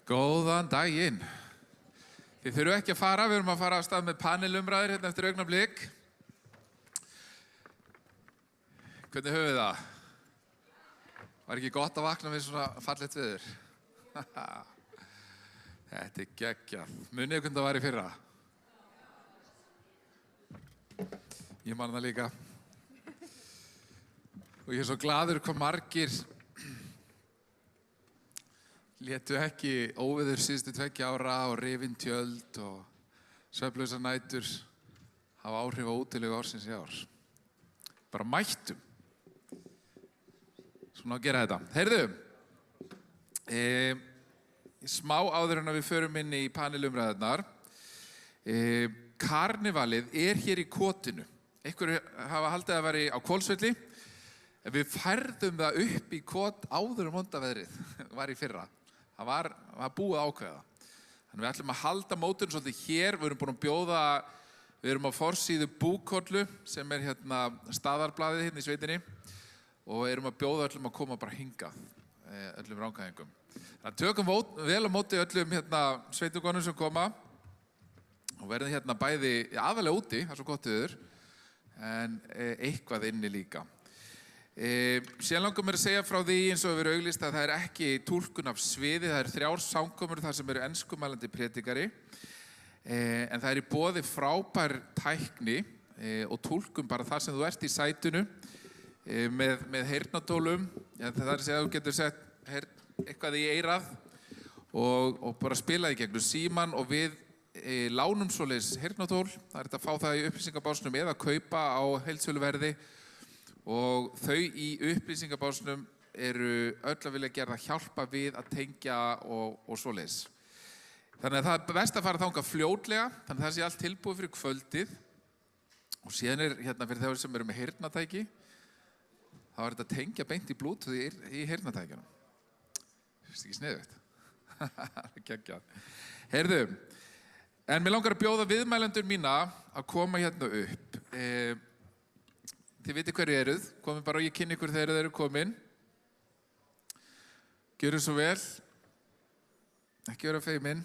Góðan daginn. Þið þurfum ekki að fara, við erum að fara af stað með panelumræður hérna eftir augnablik. Hvernig höfum við það? Var ekki gott að vakna við svona fallegt veður? Þetta geggjað. Munið hvernig það var í fyrra? Ég man það líka. Og ég svo glaður hvað margir létu ekki óveður síðustu 2 ára og rifin tjöld og svefnlausar nætur hafa áhrif á útilegu ársins í ár. Bara mættum. Svona að gera þetta. Heyrðu, smá áður en að við förum inn í panelumræðurnar. Karnevalið hér í kotinu. Einhverju hafa haldið að vera á Hvolsvelli. En við færðum það upp í kot áður vondaveðrið var í fyrra. Það var búið að ákveða. Þannig við ætlum að halda mótun svolítið hér. Við erum búin að bjóða, við erum á forsíðu Búkollu sem hérna staðarblaðið hérna í sveitinni og erum að bjóða öllum að koma bara hingað, öllum ránkæðingum. Þannig að tökum vel á móti öllum hérna sveitugonum sem koma og verðum hérna bæði aðalega úti, það er svo gott viður, en eitthvað inni líka. Síðan langar mér að segja frá því eins og við erum auglýst að það er ekki túlkun af sviði, það 3 samkomur þar sem eru enskumælandi prédikari en það í boði frábær tækni og túlkun bara þar sem þú ert í sætinu með heyrnartólum, það að segja að þú getur sett eitthvað í eyrað og bara spila í gegnum síman og við lánum svoleiðis heyrnartól, það hægt að fá það í upplýsingabásnum eða kaupa á heildsöluverði. Og þau í upplýsingabásnum eru öll að vilja gera hjálpa við að tengja og svoleiðis. Þannig að það er best að fara þangað fljótlega, þannig að það sé allt tilbúið fyrir kvöldið. Og síðan hérna fyrir þeir sem eru með heyrnartæki, þá þetta að tengja beint í Bluetooth í heyrnartækjunum. Það er ekki sniðugt. Geggjað. Heyrðu, en mig langar að bjóða viðmælendur mína að koma hérna upp. Þið vitið hverju eruð, komið bara og ég kynni ykkur þegar þeir eru komin. Gjöru svo vel. Ekki vera feimin.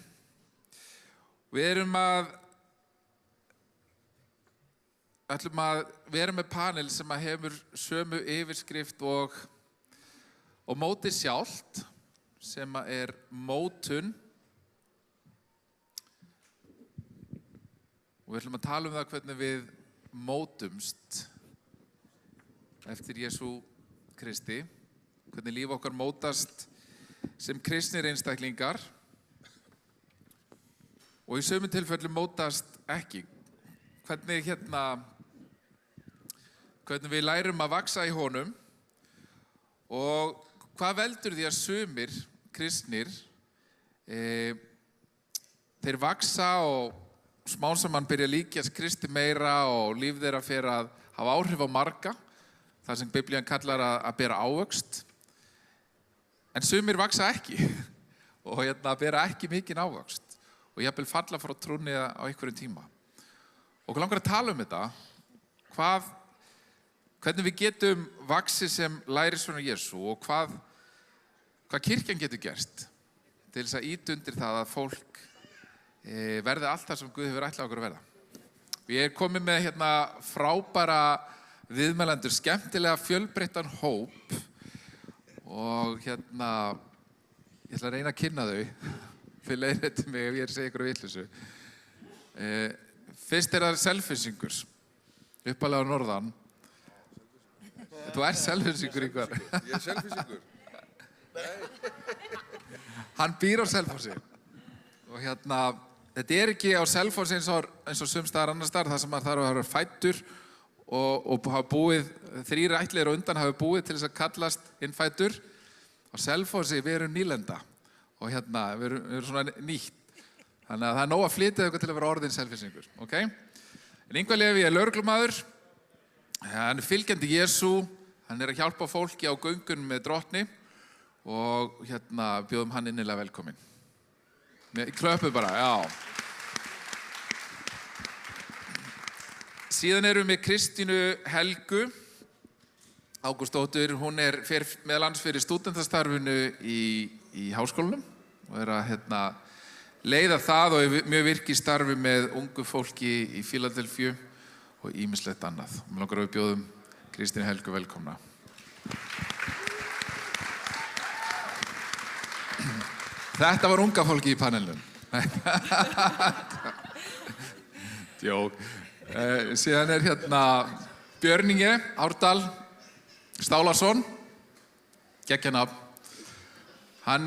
Við ætlum að vera með panel sem hefur sömu yfirskrift og mótið sjálft, sem mótun. Og við ætlum að tala það hvernig við mótumst eftir Jesú Kristi, hvernig líf okkar mótast sem kristnir einstaklingar og í sumum tilfellum mótast ekki. Hvernig við lærum að vaxa í honum og hvað veldur því að sumir kristnir þeir vaxa og smám saman byrja að líkjast Kristi meira og líf þeirra fer að hafa áhrif á marga. Það sem Biblían kallar að bera ávöxt. En sumir vaxa ekki og bera ekki mikinn ávöxt og jafnvel falla frá trúnni á einhverjum tíma. Og langar að tala þetta, hvernig við getum vaxið sem lærisveinar Jesú og hvað kirkjan getur gerst til þess að ýta undir það að fólk verði allt það sem Guð hefur ætlað okkur að verða. Ég komið með frábæra viðmælendur, skemmtilega fjölbreyttan hóp og ég ætla að reyna að kynna þau fyrir leiðrétti mig ef ég að segja ykkur á vitleysu. Fyrst það Selfyssingur, uppalega á norðan. Þú Selfyssingur ykkur. Ég Selfyssingur. Hann býr á Selfossi og þetta ekki á Selfossi eins og sums staðar annars staðar þar sem maður þarf að vera fæddur og hafa búið, 3 ættliðir á undan hafa búið til þess að kallast innfæddur. Á Selfossi við erum nýlenda og við erum svona nýtt. Þannig að það nóg að flytja eitthvað til að vera orðin Selfyssingur, ok? En Ingvar Leví lögreglumaður, hann fylgjandi Jesú, hann að hjálpa fólki á göngunum með Drottni og bjóðum hann innilega velkomin. Klöpum bara, já. Síðan erum við Kristínu Helgu Ágústsdóttur, hún fer meðal annars fyrir stúdentastarfinu í háskólanum og að leiða það og mjög virki starfi með ungu fólki í Fíladelfíu og ýmislegt annað. Mig langar að við bjóðum Kristínu Helgu velkomna. Þetta var unga fólki í panelnum. Djók. Síðan Björn Ingi Árdal Stálason, geggjanafn. Hann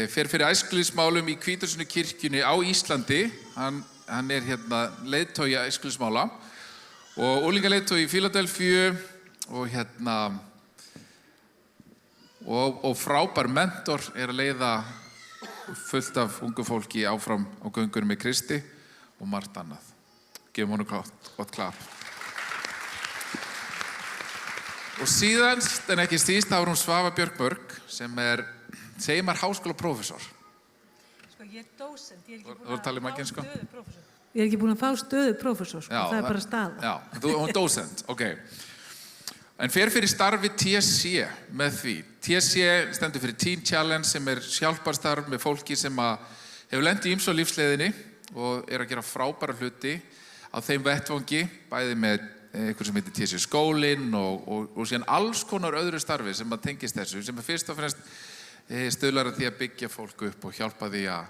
fer fyrir æskulýðsmálum í Hvítasunnu kirkjunni á Íslandi. Hann leiðtogi æskulýðsmála og unglingaleiðtogi í Fíladelfíu og frábær mentor að leiða fullt af ungu fólki áfram á göngunum með Kristi og margt annað. Gefum honum gott klapp. Og síðast en ekki síst þá hún Svava Björk Börk sem segir maður háskólaprófessor. Sko ég dósent, ég ekki búin að fá stöðu prófessor, sko, það bara staða. Já, hún dósent, ok. En fer fyrir starfi TC með því. TC stendur fyrir Teen Challenge sem hjálparstarf með fólki sem hefur lent í ýmsu á lífsleiðinni og að gera frábæra hluti á þeim vettvangi, bæði með einhver sem heitir TC skólinn og síðan alls konar öðru starfi sem tengist þessu, sem fyrst og fremst stuðlar að því að byggja fólk upp og hjálpa því að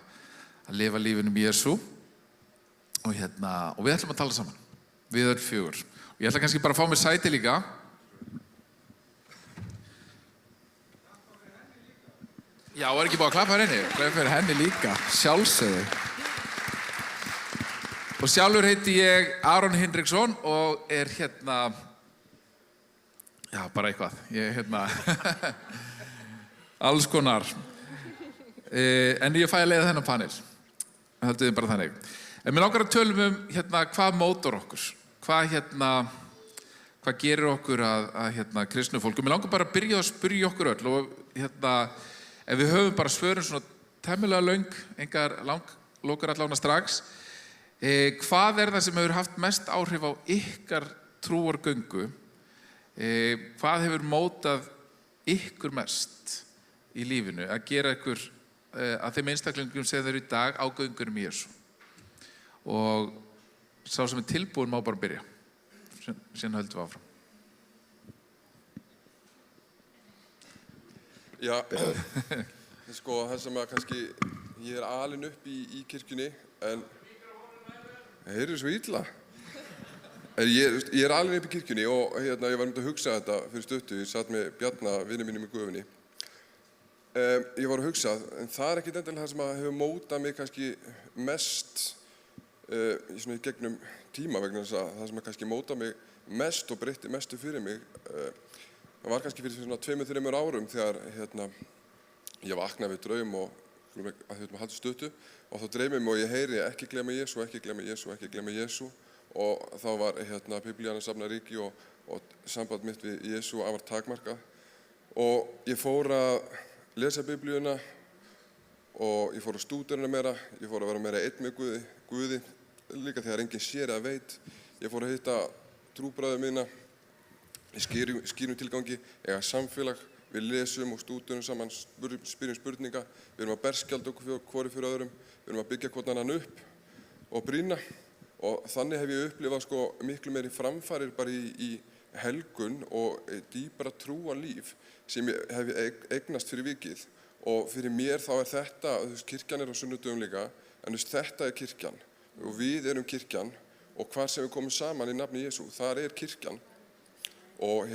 lifa lífinu með Jesú. Og við ætlum að tala saman, við öll fjögur. Og ég ætla kannski bara að fá mér sæti líka. Já, ekki búið að klappa henni? Klappa fyrir henni líka, sjálfsögðu. Og sjálfur heiti ég Aron Hinriksson og já, bara eitthvað. Ég alls konar. En ég fæ að leiða þennan panel. Haldið þið bara þannig. En mér langar að tölum hvað mótar okkur. Hvað gerir okkur að kristnu fólk. Og mér langar bara að byrja að spyrja okkur öll. Og ef við höfum bara svörin svona tæmilega löng, engar lokar allavega strax. Hvað það sem hefur haft mest áhrif á ykkar trúargöngu? Hvað hefur mótað ykkur mest í lífinu að gera ykkur að þeim einstaklingum sem þeir eru í dag á göngunum í Jesú? Og sá sem tilbúin má bara byrja. Síðan höldum við áfram. Já, sko það sem kannski ég alinn upp í kirkjunni en það heyrðu svo illa. En ég alinn upp í kirkjunni og ég var að hugsa þetta fyrir stuttu. Ég satt með Bjarna, vinur mínum í Guðunni. Ég var að hugsa, en það ekkert endilega það sem hefur mótað mig kannski mest í gegnum tíma vegna þess að það sem kannski mótað mig mest og breytti mestu fyrir mig það var kannski fyrir svona 2-3 árum þegar ég vaknaði við draum og að halda stuttu og þá dreymir mig og ég heyri ekki gleyma Jesú, ekki gleyma Jesú, ekki gleyma Jesú og þá var Biblían að safna ríki og samband mitt við Jesú afar takmarkað og ég fór að lesa Biblíuna og ég fór að stúdera meira, ég fór að vera meira einn með Guði líka þegar enginn sér eða veit. Ég fór að hitta trúbræður mína í skýrum tilgangi, eiga samfélag, við lesum og stúderum saman, spyrjum spurninga, við erum að berskjalda okkur hvori fyrir öðrum, við erum að byggja hvort annan upp og brýna og þannig hef ég upplifað miklu meiri framfarir bara í helgun og dýpra trúarlíf sem ég hef eignast fyrir vikið og fyrir mér þá þetta, kirkjan á sunnudögum líka, en þetta kirkjan og við erum kirkjan og hvar sem við komum saman í nafni Jesú, þar kirkjan og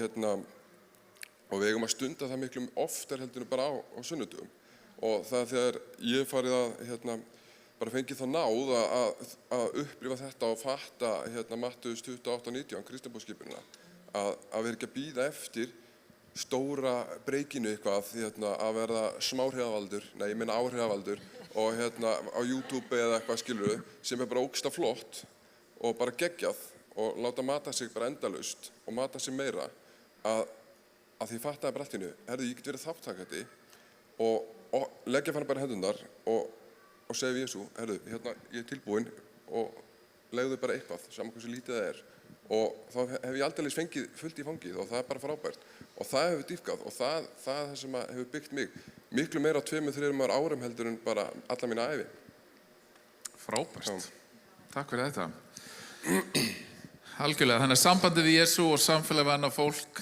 og við eigum að stunda það miklu oftar heldur en bara á sunnudögum og það þegar ég farið að bara fengið það náð að upplifa þetta og fatta Mattheus 28:19 kristinboðskipuna að vera ekki að bíða eftir stóra breykinu eitthvað að verða smáhrifavaldur, nei ég meina áhrifavaldur og á YouTube eða eitthvað skilurðu sem bara ógsta flott og bara geggjað og láta mata sig bara endalaust og mata sig meira að því fattaði bara allt í einu, ég get verið þátttakandi og leggja fram bara hendurnar og segja við Jesú, ég tilbúinn og legðu bara eitthvað, saman hversu lítið það og þá hef ég aldeilis fengið fullt í fangið og það bara frábært og það hefur dýpkað og það sem hefur byggt mig miklu meira á 2-3 árum heldur en bara alla mína ævi. Frábært. Takk fyrir þetta. Algjörlega, þannig að sambandið við Jesú og samfélag við annað fólk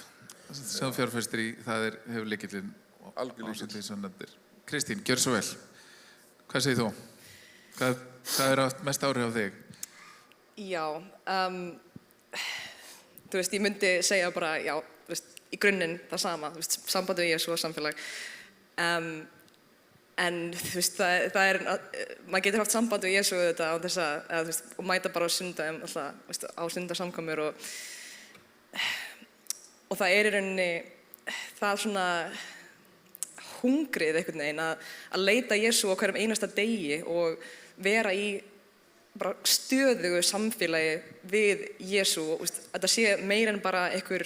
sem þú fjárfestir í, það hefur lykillinn Algjör lykill. ásamt því sem nefndir. Kristín, gjör svo vel. Hvað segir þú? Hvað haft mest áhrif á þig? Já, þú veist, ég myndi segja bara, já, þú veist, í grunninn það sama, þú veist, sambandið við Jesú og samfélag. En þú veist, það maður getur haft samband við Jesú auðvitað á þess að, þú veist, og mæta bara á sundagum, alltaf, þú veist, á sundarsamkomur og það í rauninni, það svona hungrið einhvern veginn að leita Jesú á hverjum einasta degi og vera í bara stöðugu samfélagi við Jesú og þetta sé meira en bara einhver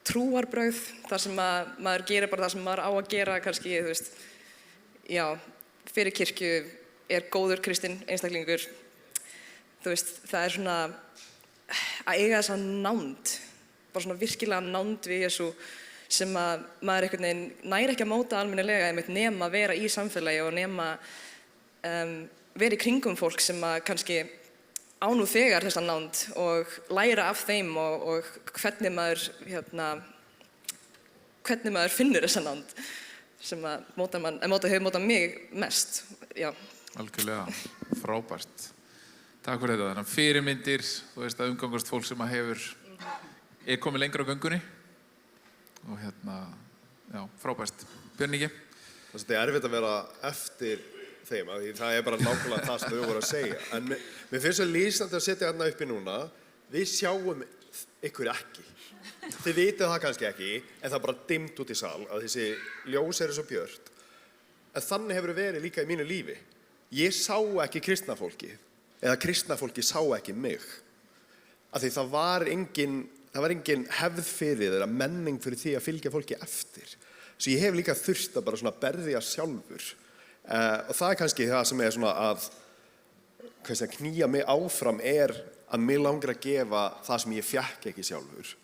trúarbrögð þar sem að maður gerir bara það sem maður á að gera kannski, þú veist, já, fyrir kirkju góður kristinn einstaklingur, þú veist, það svona að eiga þessa nánd, bara svona virkilega nánd við Jesú sem að maður einhvern veginn næri ekki að móta almennilega einmitt nema að vera í samfélagi og nema vera í kringum fólk sem að kannski á nú þegar þessa nánd og læra af þeim og hvernig maður finnur þessa nánd sem að hefur mótað mig mest, já. Algjörlega, frábært. Takk fyrir þetta. Þannig að fyrirmyndir, þú veist að umgangast fólk sem að er komið lengra á göngunni og já, frábært. Björn Ingi? Það er erfitt að vera eftir þeim, af því það bara nákvæmlega það sem þau voru að segja. En mér finnst það lýsandi að setja hérna uppi núna, við sjáum ykkur ekki. Þið vitið það kannski ekki, en það bara dimmt út í sal að þessi ljós eru svo björt. En þannig hefur verið líka í mínu lífi. Ég sá ekki kristna fólkið, eða kristna fólki sá ekki mig. Af því það var engin hefð fyrir eða menning fyrir því að fylgja fólki eftir. Svo ég hef líka þurft að bara svona berja sjálfur. Og það kannski það sem svona að knýja mig áfram að mig langar að gefa það sem ég fékk ekki sjálfur.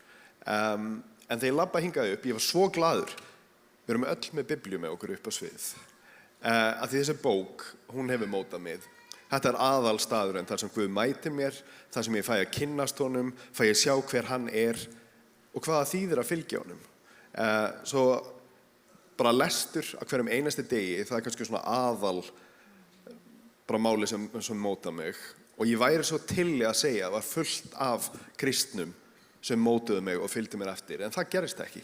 En þegar ég labba hingað upp, ég var svo glaður. Við erum öll með biblíu með okkur upp á svið. Af því þessi bók, hún hefur mótað mig. Þetta aðalstaðurinn þar sem Guð mætir mér, þar sem ég fæ að kynnast honum, fæ að sjá hver hann og hvaða þýðir að fylgja honum. Svo bara lestur á hverjum einasti degi, það kannski svona aðal bara máli sem mótað mig. Og ég væri svo til að segja að það var fullt af kristnum sem mótuðu mig og fylgdu mér eftir, en það gerist ekki.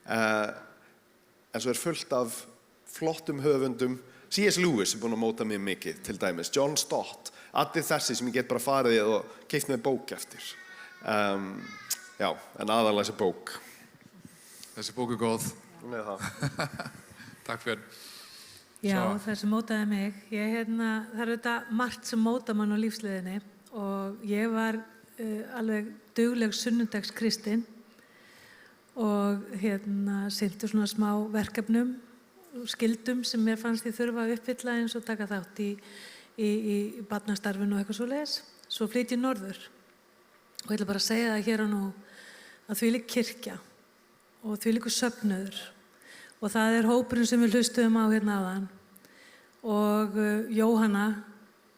En svo fullt af flottum höfundum. C.S. Lewis búinn að móta mig mikið, til dæmis. John Stott, allir þessi sem ég get bara farið og keypt mér bók eftir. Já, en aðalega þessi bók. Þessi bók góð. Hún það. Takk Björn. Já, það sem mótaði mig. Það er þetta margt sem móta mann á lífsleiðinni og ég var alveg dugleg sunnudagskristinn og sinnti svona smá verkefnum skildum sem mér fannst ég þurfa að uppfylla eins og taka þátt í barnastarfinu og eitthvað svoleiðis. Svo flyt ég norður og ég ætla bara að segja það hér og nú að þvílík kirkja og þvílíkur söfnuður og það er hópurinn sem við hlustuðum á áðan og Jóhanna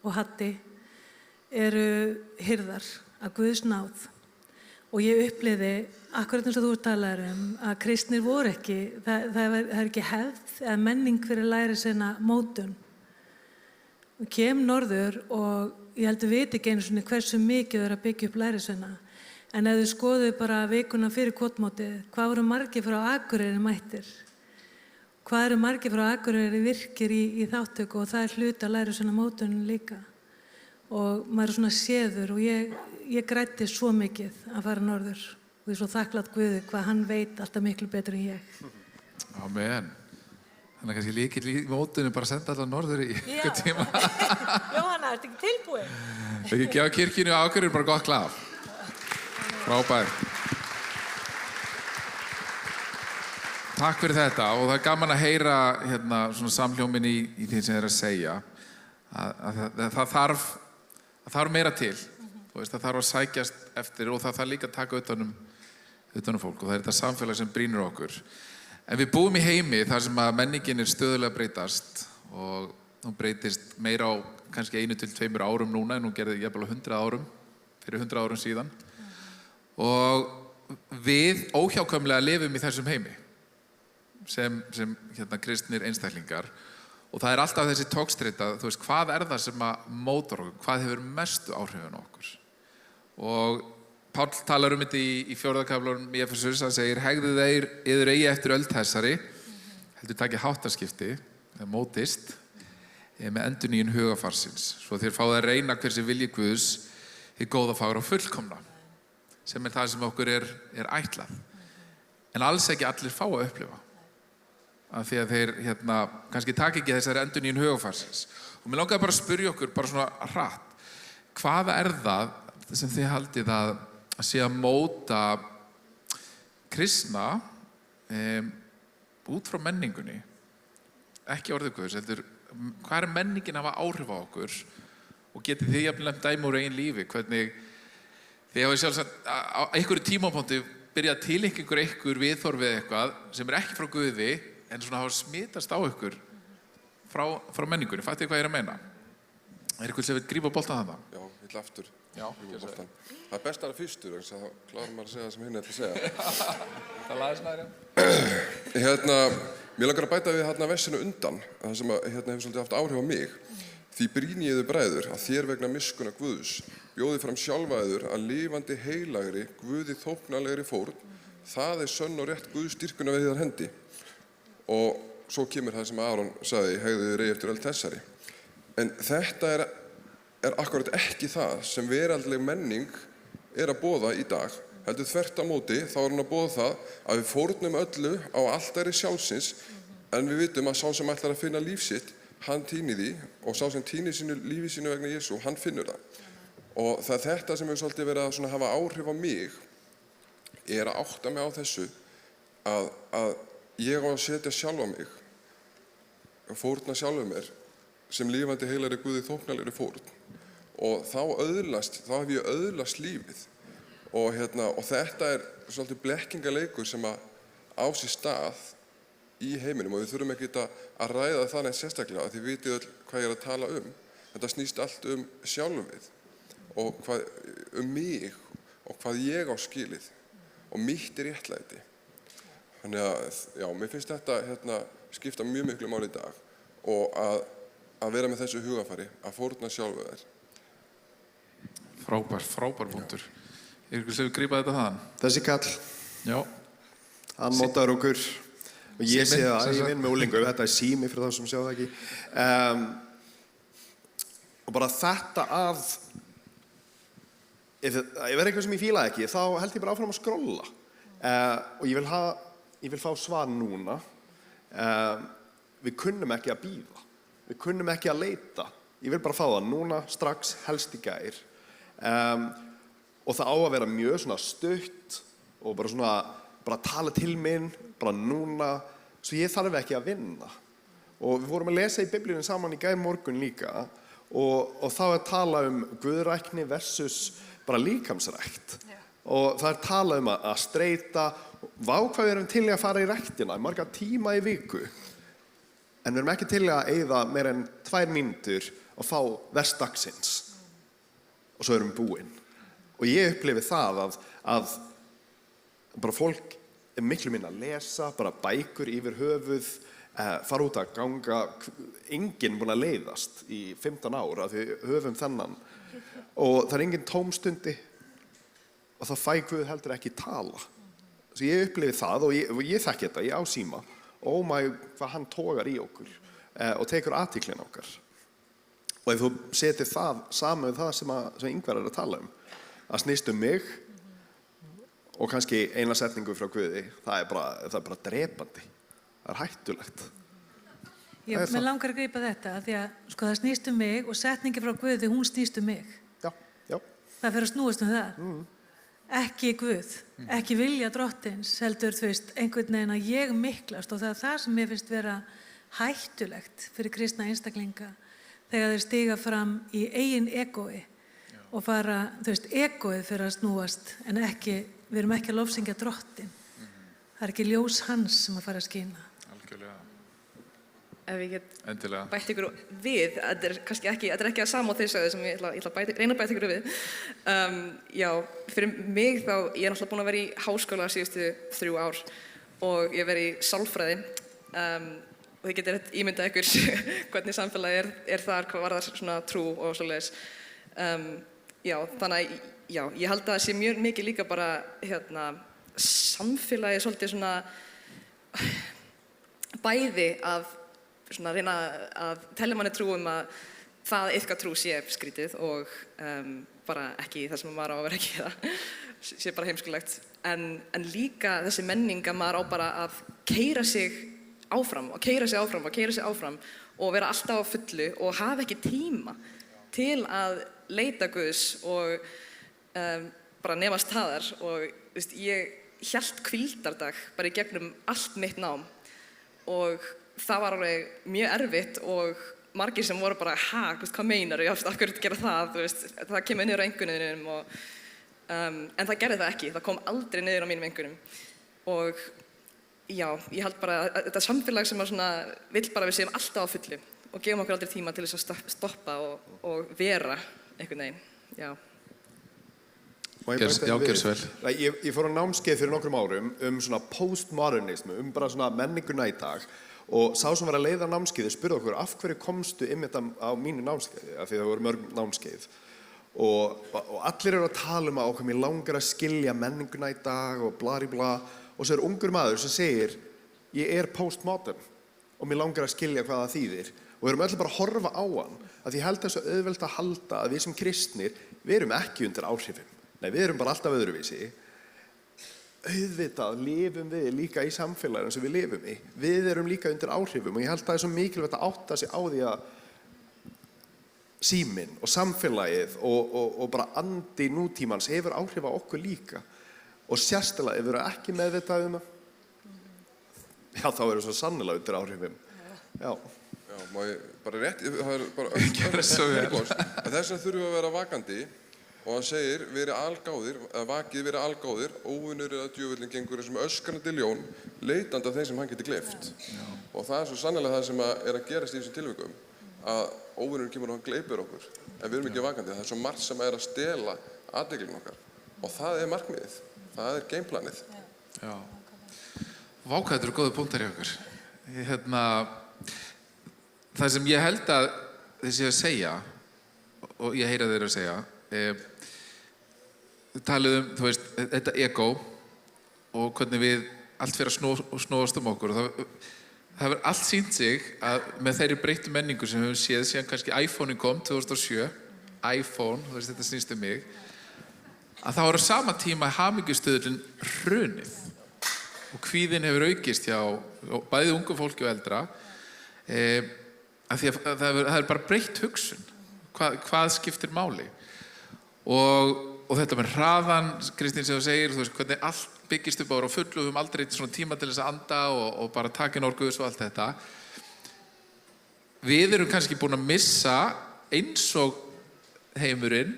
og Hatti eru hirðar af Guðs náð og ég upplifði akkurat eins og þú talaðir að kristnir voru ekki, það er ekki hefð eða menning fyrir lærisveina mótun. Ég kem norður og ég heldur viti ekki einu svona hversu mikið er að byggja upp lærisveina. En ef þið skoðu bara vikuna fyrir kvótmótið, hvað voru margir frá Akureyri mættir? Hvað eru margir frá Akureyri virkir í þáttöku og það er hluti að lærisveina mótunin líka. Og maður er svona séður og ég græddi svo mikið að fara norður. Og ég er svo þakklátt Guði hvað hann veit alltaf miklu betur en ég. Amen. Þannig að kannski líkill í mótunum bara senda allar norður í einhvern tíma. Jóhanna, ertu ekki tilbúin? Ekki gefa kirkjunni á Akureyri bara gott klap. Frábær. Takk fyrir þetta og það er gaman að heyra svona samhljóminn í því sem þið er að segja. Það þarf meira til. Þú veist, það þarf að sækjast eftir og það þarf líka að taka utan um fólk og það er þetta samfélag sem brýnir okkur. En við búum í heimi þar sem að menningin stöðulega að breytast og hún breytist meira á kannski 1 til 2 árum núna en hún gerði jafnvel á 100 árum, fyrir 100 árum síðan. Og við óhjákvæmlega lifum í þessum heimi sem kristnir einstaklingar og það alltaf þessi togstreita, þú veist, hvað það sem að mótar okkur, hvað hefur mestu áhrifin á okkur. Og Páll talar þetta í 4. kaflanum í Efesus, hann segir, hegðið yður eigi eftir öld þessari, heldur takið háttaskipti, það mótist, með endurnýjun hugafarsins, svo þér fáið að reyna hversi vilji Guðs, hið góða, fagra og fullkomna, sem það sem okkur er ætlað. En alls ekki allir fá að upplifa, af því að þeir kannski taka ekki þessari endurnýjun hugafarsins. Og mér langaði bara að spyrja okkur, bara svona hratt, hvaða það sem þið haldið að sé að móta kristna út frá menningunni, ekki orðið Guðs, heldur hvað menningin hafa áhrif á okkur og getið þið jafnvel nefnt dæmi úr eigin lífi, hvernig þið hafa sjálfsagt á einhverju tímapunkti byrjað að tileinka ykkur viðhorf við eitthvað sem ekki frá Guði en svona hafa smitast á ykkur frá menningunni, fattið hvað ég að meina? Ykkur sem vil grípa boltan þarna? Já, ég ætla aftur. Já, það best að fyrstur, þá klárar maður að segja það sem hinn ætla að segja. Það laðist næri. Mér langar að bæta við versinu undan, það sem hefur svolítið haft áhrif á mig. Því brýni ég þau bræður að þér vegna miskunnar Guðs bjóði fram sjálfa yður að lifandi heilagri, Guði þóknanlegri fórn, það sönn og rétt Guðs styrkuna við þér hendi. Og svo kemur það sem Aron sagði, hegðið yður eigi eftir öld þessari. En þetta er akkurat ekki það sem veraldleg menning að boða í dag. Heldur þvert á móti, þá hann að boða það að við fórnum öllu á altari sjálfsins, en við vitum að sá sem ætlar að finna líf sitt, hann týnir því, og sá sem týnir lífi sínu vegna Jesú, hann finnur það. Og það þetta sem hefur svolítið verið að hafa áhrif á mig, að átta mig á þessu, að ég á að setja sjálfa mig, og fórna sjálfa mér, sem lifandi heilagri Guði þóknanlegri fórn. Og þá hef ég öðlast lífið. Og þetta svolítið blekkingaleikur sem á sér stað í heiminum og við þurfum ekki að ræða það neitt sérstaklega því við vitið öll hvað ég að tala um. Þetta snýst allt sjálfið og mig og hvað ég á skilið og mitt réttlæti. Þannig að, já, mér finnst þetta skipta mjög miklu máli í dag og að vera með þessu hugafari, að fórna sjálfu þér. Frábær punktur. Ykkur sem við grípa þetta þaðan? Þessi kall. Já. Hann mótar okkur. Og ég sé það, ég vinn með úlingu, þetta sími fyrir þá sem sjá það ekki. Og bara þetta ef eitthvað sem ég fílaði ekki, þá held ég bara áfram að skrolla. Og ég vil fá svar núna. Við kunnum ekki að bíða. Við kunnum ekki að leita. Ég vil bara fá það núna, strax, helst í gær. Og það á að vera mjög svona stutt og bara tala til minn, bara núna, svo ég þarf ekki að vinna. Og við vorum að lesa í Biblíunni saman í gær morgun líka og þá tala guðrækni versus bara líkamsrækt. Og það tala að streita, vá hvað við erum til að fara í ræktina, marga tíma í viku. En við erum ekki til að eyða meira en 2 mínútur og fá verst dagsins. Og svo erum við búin. Og ég upplifi það að bara fólk miklu minna að lesa, bara bækur yfir höfuð, fara út að ganga, enginn búin að leiðast í 15 ár að við höfum þennan. Og það engin tómstundi og það fæ Guð heldur ekki tala. Svo ég upplifi það og ég þekki þetta, ég á síma. Hvað hann togar í okkur og tekur athyglin okkar. Og ef þú setir það saman við það sem Ingvar að tala að snýst mig og kannski eina setningu frá Guði, það er bara drepandi. Það er hættulegt. Mér langar að grípa þetta, því að það snýst mig og setningi frá Guði, hún snýst mig. Já. Það fer að snúast það. Ekki Guð, ekki vilja drottins, heldur einhvern veginn að ég miklast og það er það sem mér finnst vera hættulegt fyrir kristna einstaklinga þegar þeir stíga fram í eigin egói og egóið fyrir að snúast en við erum ekki að lofsyngja drottin. Það Það ekki ljós hans sem að fara að skína. Algjörlega. Ef ég get Endilega. bætt ykkur við, þetta er kannski ekki, þetta er ekki að sama á þeir sagði sem ég ætla að reyna að bæta ykkur við. Já, fyrir mig þá, ég er náttúrulega búin að vera í háskóla síðustu 3 ár og ég hef verið í sálfræði og þið getur ímyndað ykkur hvernig samfélagið er þar, hvað varðar svona trú og svoleiðis. Já, þannig að já, ég held að það sé mjög mikið líka bara samfélagið svolítið svona bæði að svona reyna að telja manni trú að það eitthvað trú sé skrítið og bara ekki það sem maður á að vera að gera, sé bara heimskulegt. En líka þessi menning að maður á bara að keyra sig áfram og keyra sig áfram og keyra sig áfram og vera alltaf á fullu og hafa ekki tíma til að leita Guðs og bara nema staðar. Og veist, ég hélt hvíldardag bara í gegnum allt mitt nám og það var alveg mjög erfitt og margir sem voru bara, hvað meinarðu, af hverju gera það, það kemur niður á einkunnunum en það gerði það ekki, það kom aldrei niður á mínum einkunnum. Og já, ég held bara að þetta samfélag sem vill bara við séum alltaf á fullu og gefum okkur aldrei tíma til þess að stoppa og vera einhvern veginn, já. Gjör svo vel. Ég fór á námskeið fyrir nokkrum árum svona postmodernismu, bara svona menninguna í dag og sá sem var að leiða námskeiði spurði okkur af hverju komstu einmitt á mínu námskeiði, af því það voru mörg námskeið og allir eru að tala að okkur mér langar að skilja menninguna í dag og blari bla og svo er ungur maður sem segir ég er postmodern og mér langar að skilja hvað það þýðir og við erum öll bara að horfa á hann að því held þessu auðvelt að halda að við sem kristnir, við erum ekki undir áhrifum. Nei, við erum bara alltaf öðruvísi. Auðvitað lifum við líka í samfélaginu sem við lifum í. Við erum líka undir áhrifum og ég held að það er svo mikilvægt að átta sig á því að síminn og samfélagið og bara andi nútímans hefur áhrif á okkur líka og sérstaklega ef við erum ekki meðvitað það, já þá erum við svo sannlega undir áhrifum. Já. Já, má ég bara rétt, það er bara þess að þurfum að vera vakandi og hann segir, verið algáðir, eða vakið verið algáðir, óvinnur eða djöfullinn gengur sem öskrandi ljón, leitandi af þeim sem hann geti gleypt. Og það er svo sannlega það sem er að gerast í þessum tilvikum, að óvinnurinn kemur og hann gleypir okkur, en við erum ekki vakandi. Það er svo margt sem er að stela athyglin okkar og það er markmiðið, það er gameplanið. Já. Vá, hvað þetta eru góða punktar hjá okkur. Það sem ég held að þið séu að segja, og ég heyra þeir að segja, talið þú veist, þetta ego og hvernig við allt fyrir að snúast okkur og það hefur allt sýnt sig að með þeirri breyttu menningu sem við höfum séð síðan kannski iPhone-in kom 2007 iPhone, þú veist þetta snýst mig að þá er á sama tíma hamingjustuðullinn hrunið og kvíðinn hefur aukist hjá bæði ungu fólki og eldra af því að það er bara breytt hugsun hvað skiptir máli og þetta með hraðan, Kristín sem þú segir, þú veist hvernig allt byggist upp á fullu, við höfum aldrei svona tíma til þess að anda og bara taka inn orð Guðs og allt þetta. Við erum kannski búin að missa eins og heimurinn,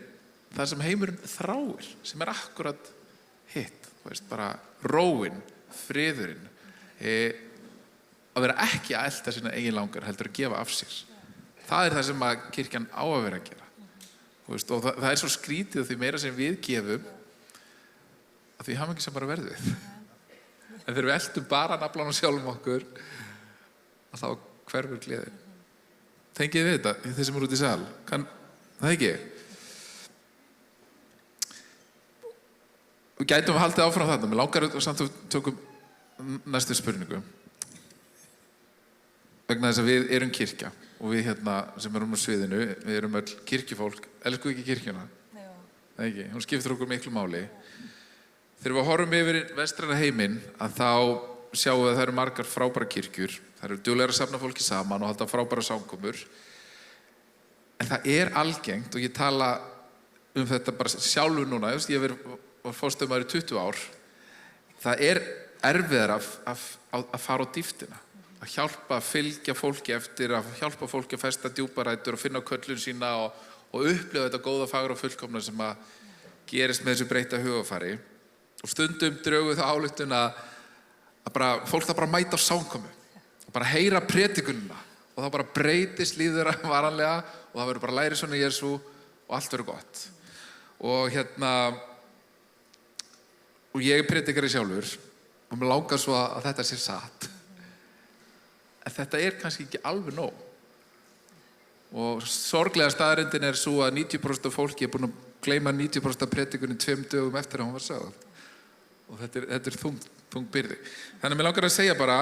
það sem heimurinn þráir, sem er akkurat hitt, þú veist, bara róin, friðurinn, að vera ekki að elta sína eigin langar, heldur að gefa af sér. Það er það sem að kirkjan á að vera að gera. Og það er svo skrítið að því meira sem við gefum að því hafa ekki sem bara verðið. En þegar við eltum bara naflan og sjálfum okkur að þá hverfur gleðin. Tengið við þetta, þeir sem eru út í sal. Það ekki? Við gætum að halda áfram þarna. Mér langar samt að tökum næstu spurningu. Vegna þess að við erum kirkja og við sem erum á sviðinu, við erum öll kirkjufólk, elskum ekki kirkjuna? Já. Það ekki, hún skiptir okkur miklu máli. Þegar við horfum yfir vestræna heiminn að þá sjáum við að það eru margar frábæra kirkjur, það eru duglegar að safna fólki saman og halda frábæra samkomur. En það er algengt og ég tala þetta bara sjálfur núna, ég var forstöðumaður í 20 ár. Það er erfiðara að fara á dýptina. Að hjálpa að fylgja fólki eftir, að hjálpa fólki að festa djúparætur og finna köllun sína og upplifa þetta góða fagra og fullkomna sem að gerist með þessu breytta hugafari. Og stundum drögu það ályktun að fólk það bara mæta á samkomu, bara heyra predikunina og það bara breytist líf þeirra varanlega og það verður bara lærisveinar Jesú og allt verður gott. Og og ég er predikari sjálfur og mér langar svo að þetta sé satt. En þetta er kannski ekki alveg nóg. Og sorglega staðreyndin er svo að 90% af fólki er búin að gleyma 90% af predikunni 2 dögum eftir að hún var sögð. Og þetta er þung byrði. Þannig að mér langar að segja bara,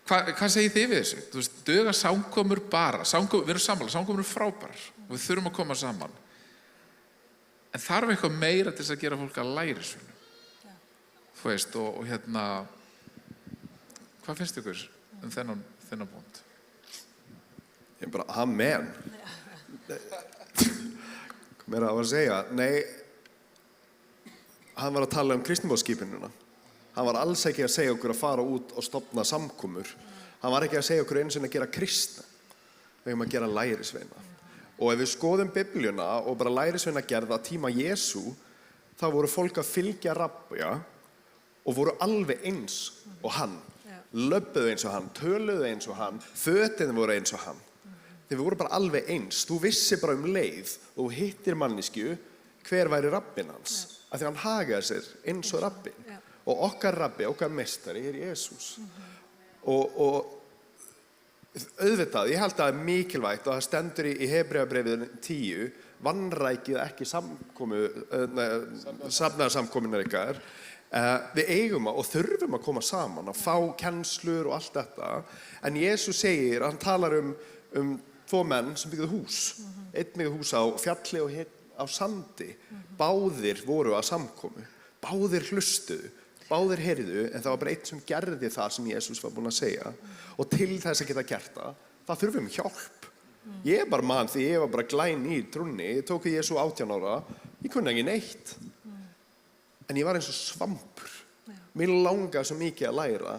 hvað segir þið við þessu? Þú veist, duga samkomur bara. Við erum sammála, samkomur eru frábærar og við þurfum að koma saman. En þarf eitthvað meira til þess að gera fólk að lærisveinum. Þú veist, og hvað finnst ykkur þennan punkt? Ég bara, amen. Hvað meira að segja? Nei, hann var að tala kristniboðsskipunina. Hann var alls ekki að segja okkur að fara út og stofna samkomur. Hann var ekki að segja okkur einu sinni að gera kristna. Við höfum að gera lærisveina. Og ef við skoðum Biblíuna og bara lærisveina gerða tíma Jesú, þá voru fólk að fylgja rabbja og voru alveg eins og hann. Löbbuðu eins og hann, töluðu eins og hann, fötin voru eins og hann. Þeir voru bara alveg eins. Þú vissi bara leið og þú hittir manneskju hver væri rabbinn hans. Af því hann hagaði sér eins og rabbinn. Og okkar rabbi, okkar mestari er Jesús. Og auðvitað, ég held að það er mikilvægt og það stendur í Hebreabréfið 10, vanrækið ekki safnaðarsamkomunar ykkar. Við eigum og þurfum að koma saman og fá kennslur og allt þetta. En Jesús segir, hann talar um 2 menn sem byggðu hús. Einn byggði hús á fjalli og einn á sandi. Báðir voru að samkomu. Báðir hlustuðu. Báðir heyrðu, en það var bara einn sem gerði það sem Jesús var búinn að segja. Og til þess að geta gert það þurfum við hjálp. Ég er bara mann því ég var bara glæn í trúnni. Ég tók Jesú 18 ára, ég kunni ekki neitt. En ég var eins og svampur. Mér langaði svo mikið að læra,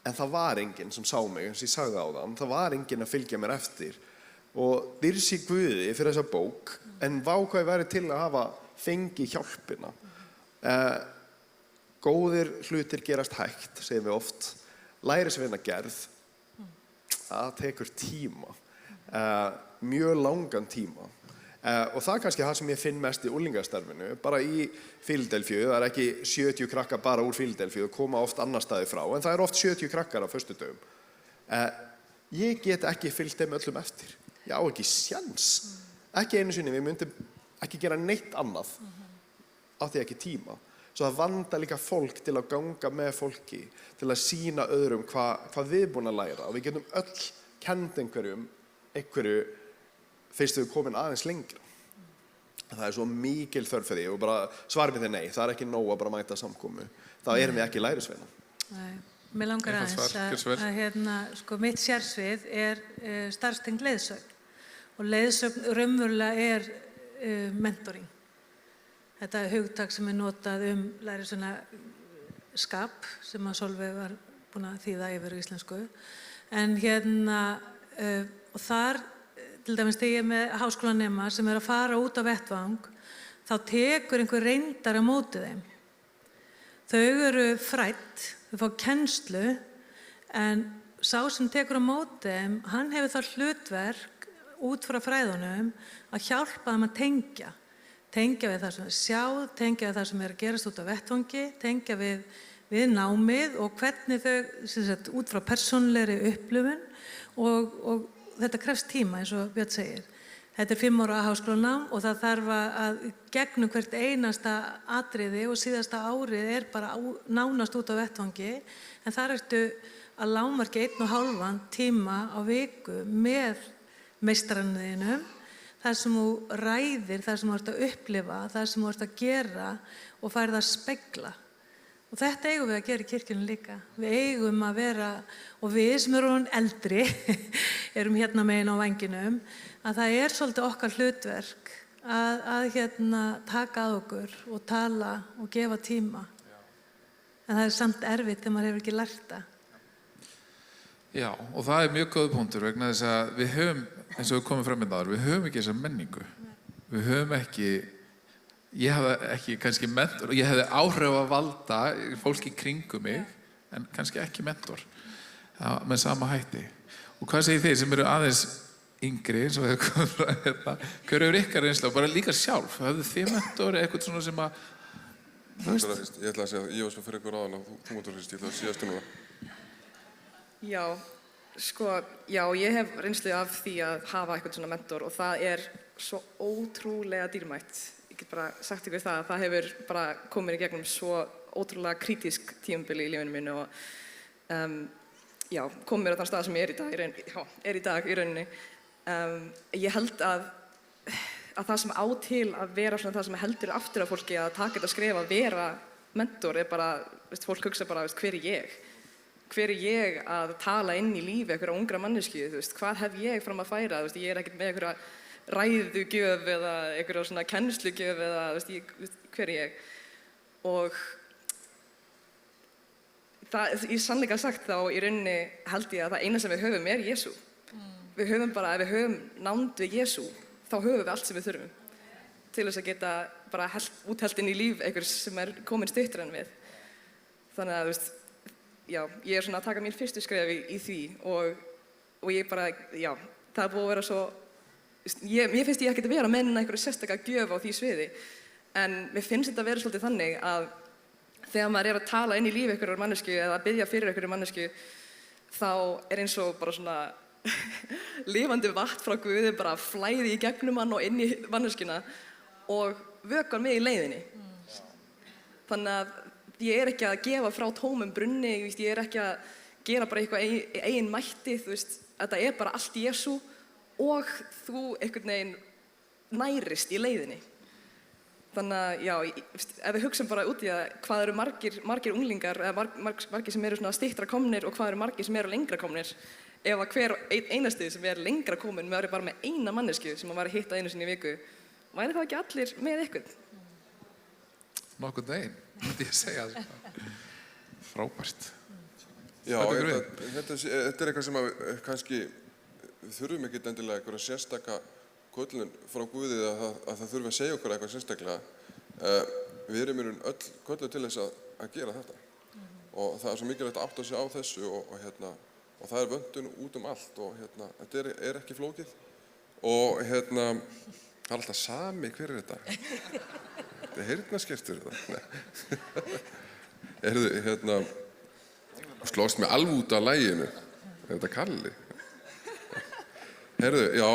en það var enginn sem sá mig, eins og ég sagði á þann. Það var enginn að fylgja mér eftir. Og dýrsi Guði fyrir þessa bók, en vá hvað ég væri til að hafa fengið hjálpina. Góðir hlutir gerast hægt, segir við oft. Lærisveina gerð, það tekur tíma, mjög langan tíma. Og það er kannski það sem ég finn mest í unglingastarfinu, bara í Fíladelfíu. Það er ekki 70 krakkar bara úr Fíladelfíu, koma oft annar staði frá, en það er oft 70 krakkar á föstudögum. Ég get ekki fylgt þeim öllum eftir. Ég á ekki sjans. Ekki einu sinni, við myndum ekki gera neitt annað, á því ekki tíma. Svo það vandar líka fólk til að ganga með fólki, til að sýna öðrum hvað við erum búin að læra. Og við getum öll kennt einhverju fyrst við komin aðeins lengra. Það er svo mikil þörf fyrir því og bara svarið mitt nei, það er ekki nóg að bara mæta samkomu. Það erum við ekki lærisveina. Nei, mér langar aðeins að mitt sérsvið er starfstengd leiðsögn. Og leiðsögn raunverulega er mentoring. Þetta er hugtak sem er notað lærisveina skap sem að Sólveig var búin að þýða yfir í íslensku. En og þar, til dæmis þegar ég er með háskólanema sem er að fara út á vettvang, þá tekur einhver reyndar á móti þeim. Þau eru frædd, þau fá kennslu, en sá sem tekur á móti þeim, hann hefur þá hlutverk út frá fræðunum að hjálpa þeim að tengja við það sem er sjáð, tengja við það sem er að gerast út á vettvangi, tengja við námið og hvernig þau, út frá persónulegri upplifun og þetta krefst tíma eins og Björn segir. Þetta er 5 ára háskólanám og það þarf að gegnum hvert einasta atriði og síðasta árið er bara nánast út á vettvangi, en þar ertu að lágmarki 1,5 tíma á viku með meistaranniðinum, þar sem þú ræðir, þar sem þú ert að upplifa, þar sem þú ert að gera og færð að spegla. Og þetta eigum við að gera í kirkjunni líka. Við eigum að vera, og við sem erum eldri, erum hérna megin á vænginum, að það er svolítið okkar hlutverk að taka að okkur og tala og gefa tíma. En það er samt erfitt þegar maður hefur ekki lært það. Já, og það er mjög góð punktur vegna þess að við höfum, eins og við komum fram með það, við höfum ekki þessa menningu. Við höfum ekki, ég hefði ekki kannski mentor, ég hefði áhrif að valda fólki kringum mig, en kannski ekki mentor með sama hætti. Og hvað segir þið sem eru aðeins yngri, eins og þau komum frá hérna, hver hefur ykkar reynslu og bara líka sjálf, höfðu þið mentor eitthvað svona sem að, þú veist? Ég ætla að segja að ég var svo fyrir ykkur áðan og þú mátur fyrst, ég ætla að síðastu núna. Já, sko, já, ég hef reynslu af því að hafa eitthvað svona mentor og það er svo ótrúlega dýrmætt. Ég get bara sagt ykkur það að það hefur bara komið mér í gegnum svo ótrúlega kritísk tímabili í lífinu mínu og já, kom mér á þann stað sem ég er í dag í rauninni. Ég held að það sem á til að vera svona það sem heldur aftur af fólki að taka þetta skref að vera mentor er bara, veist, fólk hugsa bara, veist, hver er ég? Hver er ég að tala inn í lífi einhverja ungra manneskju, þú veist, hvað hef ég fram að færa, þú veist, ég er ekkert með einhverja ræðugjöf eða einhverja svona kennslugjöf eða, þú veist, hver er ég? Og það, í sannleika sagt þá í rauninni held ég að það eina sem við höfum er Jesú. Við höfum bara, ef við höfum nánd við Jesú, þá höfum við allt sem við þurfum til þess að geta bara úthellt inn í líf einhvers sem er komin stuttur en við. Þannig að, þú veist, já, ég er svona að taka mín fyrstu skref í því og ég bara, já, það er búið að vera svo, mér finnst ég ekkert að vera með einhverju sérstaka gjöf á því sviði, en mér finnst þetta að vera svolítið þannig að þegar maður er að tala inn í lífi einhverjar mannesku eða að biðja fyrir einhverjar mannesku, þá er eins og bara svona lifandi vatn frá Guði bara flæði í gegnum hann og inn í manneskuna og vökvar mig í leiðinni. Þannig að ég er ekki að gefa frá tómum brunni, ég er ekki að gera bara eitthvað eigin mætti, þú veist, þetta er bara allt Jesú og þú einhvern veginn nærist í leiðinni. Þannig að, já, ef við hugsum bara út í að hvað eru margir unglingar eða margir sem eru svona styttra komnir og hvað eru margir sem eru lengra komnir, ef að hver einasti sem er lengra komin væri bara með eina mannesku sem að væri að hitta einu sinni í viku, væri það ekki allir með eitthvað? Nokkurn veginn, myndi ég segja. Frábært. Já, þetta er eitthvað sem að kannski við þurfum ekkert endilega einhverja sérstaka köllun frá Guði að það þurfi að segja okkur eitthvað sérstaklega. Við erum í raun öll kölluð til þess að gera þetta. Og það er svo mikilvægt að átta sig á þessu og það er vöntun út allt og þetta er ekki flókið. Og það er alltaf sami, hver er þetta? Þetta er heyrnarskertur þetta. Heyrðu, slóst mig alveg út af laginu. Er þetta Kalli? Heyrðu, já,